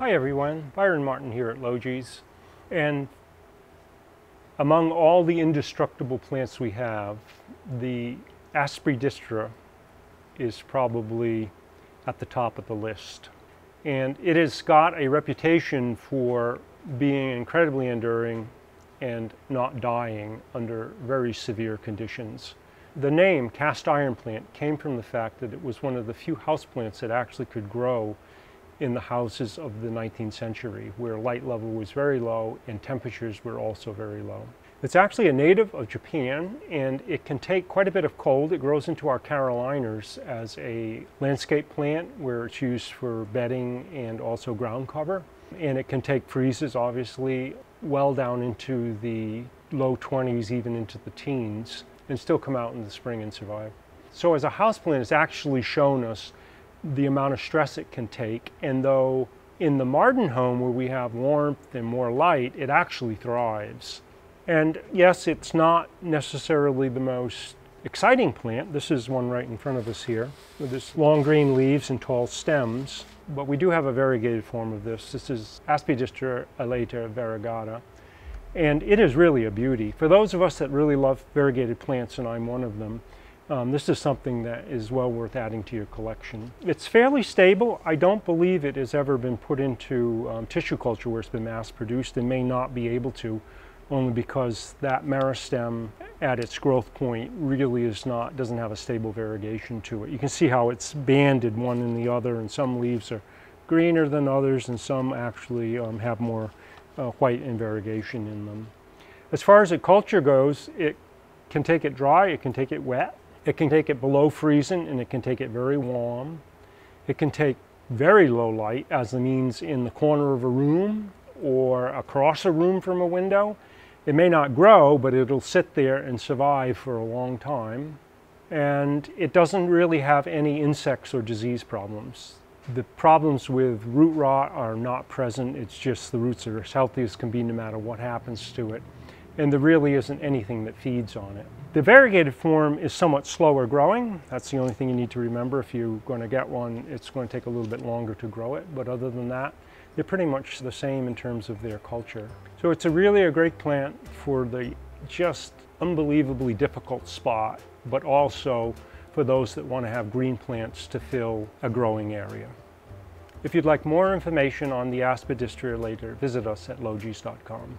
Hi everyone, Byron Martin here at Logis, and among all the indestructible plants we have, the Aspidistra is probably at the top of the list. And it has got a reputation for being incredibly enduring and not dying under very severe conditions. The name cast iron plant came from the fact that it was one of the few houseplants that actually could grow in the houses of the 19th century, where light level was very low and temperatures were also very low. It's actually a native of Japan, and it can take quite a bit of cold. It grows into our Caroliners as a landscape plant where it's used for bedding and also ground cover. And it can take freezes, obviously, well down into the low 20s, even into the teens, and still come out in the spring and survive. So as a houseplant, it's actually shown us the amount of stress it can take, and though in the Martin home where we have warmth and more light, it actually thrives. And yes, it's not necessarily the most exciting plant. This is one right in front of us here with its long green leaves and tall stems, but we do have a variegated form of this. This is Aspidistra elatior variegata, and it is really a beauty. For those of us that really love variegated plants, and I'm one of them, this is something that is well worth adding to your collection. It's fairly stable. I don't believe it has ever been put into tissue culture where it's been mass produced, and may not be able to, only because that meristem at its growth point really doesn't have a stable variegation to it. You can see how it's banded one in the other, and some leaves are greener than others, and some actually have more white and variegation in them. As far as the culture goes, it can take it dry, it can take it wet. It can take it below freezing, and it can take it very warm. It can take very low light, as it means in the corner of a room or across a room from a window. It may not grow, but it'll sit there and survive for a long time. And it doesn't really have any insects or disease problems. The problems with root rot are not present. It's just the roots are as healthy as can be no matter what happens to it. And there really isn't anything that feeds on it. The variegated form is somewhat slower growing. That's the only thing you need to remember. If you're going to get one, it's going to take a little bit longer to grow it. But other than that, they're pretty much the same in terms of their culture. So it's really a great plant for the just unbelievably difficult spot, but also for those that want to have green plants to fill a growing area. If you'd like more information on the Aspidistra later, visit us at logis.com.